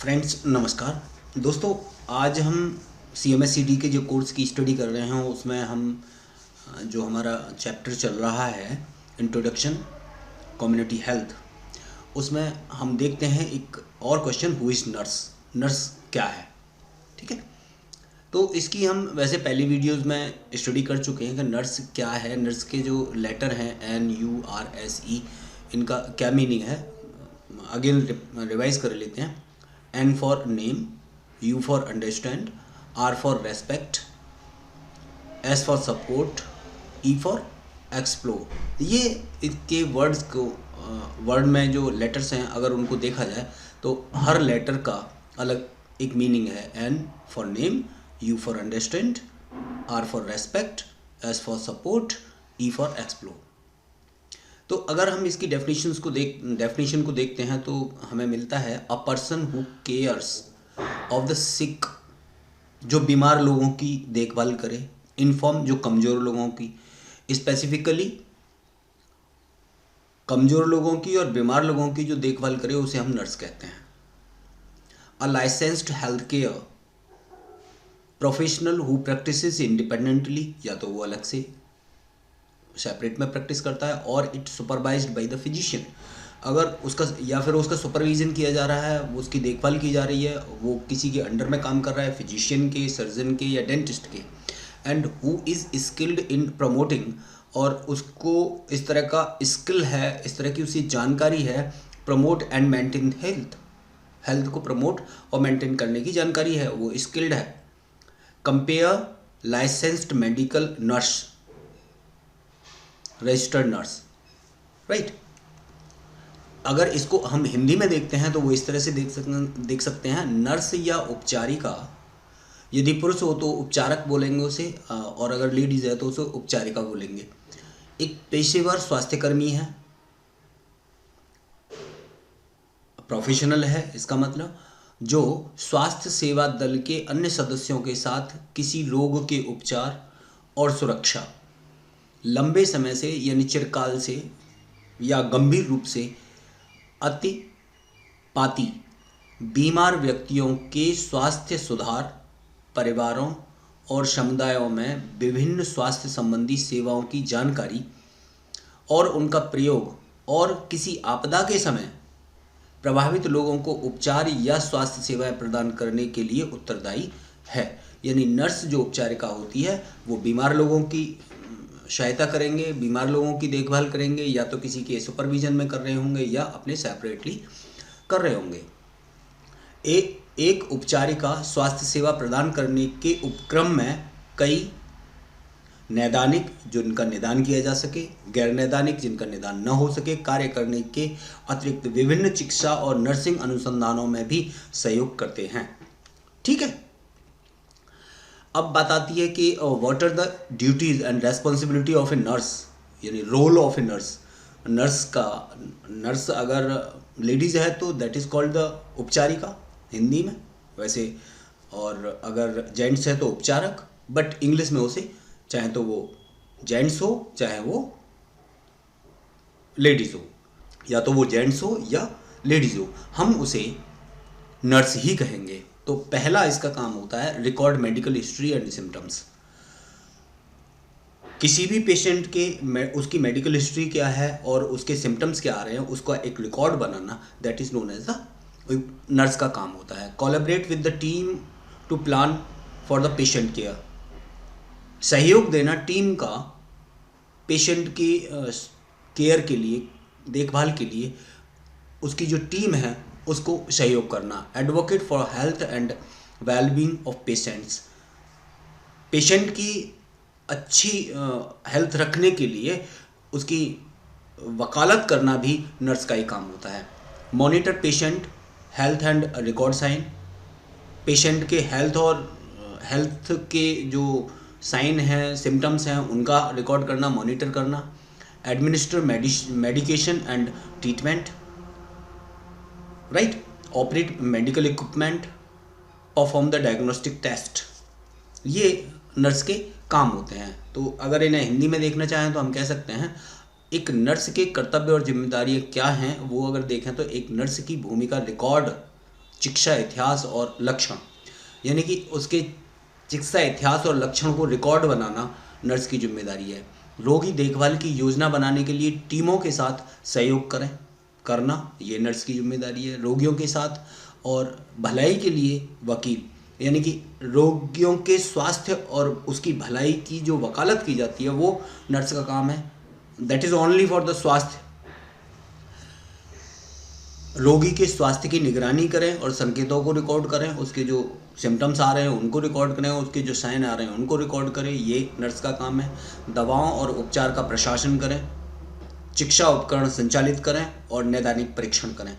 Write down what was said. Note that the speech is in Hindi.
फ्रेंड्स नमस्कार दोस्तों। आज हम CMSCD के जो कोर्स की स्टडी कर रहे हैं उसमें हम जो हमारा चैप्टर चल रहा है इंट्रोडक्शन कम्युनिटी हेल्थ, उसमें हम देखते हैं एक और question, who is nurse. Nurse क्या है, ठीक है। तो इसकी हम वैसे पहली वीडियोस में स्टडी कर चुके हैं कि नर्स क्या है। नर्स के जो लेटर हैं NURSE, इनका क्या मीनिंग है, अगेन रिवाइज कर लेते हैं। N for name, U for understand, R for respect, S for support, E for explore. ये इसके वर्ड्स को वर्ड में जो लेटर्स हैं अगर उनको देखा जाए तो हर लेटर का अलग एक मीनिंग है। N for name, U for understand, R for respect, S for support, E for explore. तो अगर हम इसकी डेफिनेशन को देखते हैं तो हमें मिलता है a person who cares of the sick, जो बीमार लोगों की देखभाल करे। इनफॉर्म, जो कमज़ोर लोगों की, स्पेसिफिकली कमज़ोर लोगों की और बीमार लोगों की जो देखभाल करे उसे हम नर्स कहते हैं। A licensed health care professional who practices independently, या तो वो अलग से सेपरेट में प्रैक्टिस करता है, और it supervised by the physician, अगर उसका या फिर उसका सुपरविजन किया जा रहा है, उसकी देखभाल की जा रही है, वो किसी के अंडर में काम कर रहा है, फिजिशियन के, सर्जन के या डेंटिस्ट के। And who is skilled in promoting, और उसको इस तरह का स्किल है, इस तरह की उसी जानकारी है, promote and maintain health, health को प्रमोट और मेंटेन करने की जानकारी है, वो स्किल्ड है। Compare licensed medical nurse, registered nurse, right. अगर इसको हम हिंदी में देखते हैं तो वो इस तरह से देख सकते हैं। नर्स या उपचारिका, यदि पुरुष हो तो उपचारक बोलेंगे उसे, और अगर लेडीज है तो उसे उपचारिका बोलेंगे। एक पेशेवर स्वास्थ्यकर्मी है, प्रोफेशनल है इसका मतलब, जो स्वास्थ्य सेवा दल के अन्य सदस्यों के साथ किसी रोग के उपचार और सुरक्षा, लंबे समय से यानी चिरकाल से या गंभीर रूप से अतिपाती बीमार व्यक्तियों के स्वास्थ्य सुधार, परिवारों और समुदायों में विभिन्न स्वास्थ्य संबंधी सेवाओं की जानकारी और उनका प्रयोग, और किसी आपदा के समय प्रभावित लोगों को उपचार या स्वास्थ्य सेवाएं प्रदान करने के लिए उत्तरदायी है। यानी नर्स जो उपचारिका होती है वो बीमार लोगों की सहायता करेंगे, बीमार लोगों की देखभाल करेंगे, या तो किसी के सुपरविजन में कर रहे होंगे या अपने सेपरेटली कर रहे होंगे। एक उपचारिका स्वास्थ्य सेवा प्रदान करने के उपक्रम में कई नैदानिक, जिनका निदान किया जा सके, गैर नैदानिक, जिनका निदान न हो सके, कार्य करने के अतिरिक्त विभिन्न चिकित्सा और नर्सिंग अनुसंधानों में भी सहयोग करते हैं, ठीक है। अब बात आती है कि what are the duties and responsibility of a nurse, यानी role of a nurse. Nurse अगर लेडीज़ है तो दैट इज़ कॉल्ड द उपचारिका हिंदी में वैसे, और अगर जेंट्स है तो उपचारक, बट इंग्लिश में उसे चाहे तो वो जेंट्स हो चाहे वो लेडीज़ हो, या तो वो जेंट्स हो या लेडीज़ हो, हम उसे नर्स ही कहेंगे। तो पहला इसका काम होता है record medical history and symptoms. किसी भी पेशेंट के उसकी मेडिकल हिस्ट्री क्या है और उसके सिम्टम्स क्या आ रहे हैं उसका एक रिकॉर्ड बनाना, that is known as the nurse का काम होता है। Collaborate with the team to plan for the patient care, सहयोग देना टीम का पेशेंट की केयर के लिए, देखभाल के लिए उसकी जो टीम है उसको सहयोग करना। Advocate for health and wellbeing of patients, patient की अच्छी हेल्थ रखने के लिए उसकी वकालत करना भी नर्स का ही काम होता है। Monitor patient health and record sign, patient के हेल्थ के जो साइन हैं, सिम्टम्स हैं, उनका रिकॉर्ड करना, मॉनिटर करना। Administer medication and treatment, right. Operate medical equipment, perform the diagnostic test, ये नर्स के काम होते हैं। तो अगर इन्हें हिंदी में देखना चाहें तो हम कह सकते हैं एक नर्स के कर्तव्य और जिम्मेदारियां क्या हैं, वो अगर देखें तो एक नर्स की भूमिका रिकॉर्ड चिकित्सा इतिहास और लक्षण, यानी कि उसके चिकित्सा इतिहास और लक्षण को रिकॉर्ड बनाना नर्स की जिम्मेदारी है। रोगी देखभाल की योजना बनाने के लिए टीमों के साथ सहयोग करना ये नर्स की जिम्मेदारी है। रोगियों के साथ और भलाई के लिए वकील, यानी कि रोगियों के स्वास्थ्य और उसकी भलाई की जो वकालत की जाती है वो नर्स का काम है। That is only for the स्वास्थ्य। रोगी के स्वास्थ्य की निगरानी करें और संकेतों को रिकॉर्ड करें, उसके जो सिम्टम्स आ रहे हैं उनको रिकॉर्ड करें, उसके जो साइन आ रहे हैं उनको रिकॉर्ड करें, ये नर्स का काम है। दवाओं और उपचार का प्रशासन करें, चिकित्सा उपकरण संचालित करें और नैदानिक परीक्षण करें।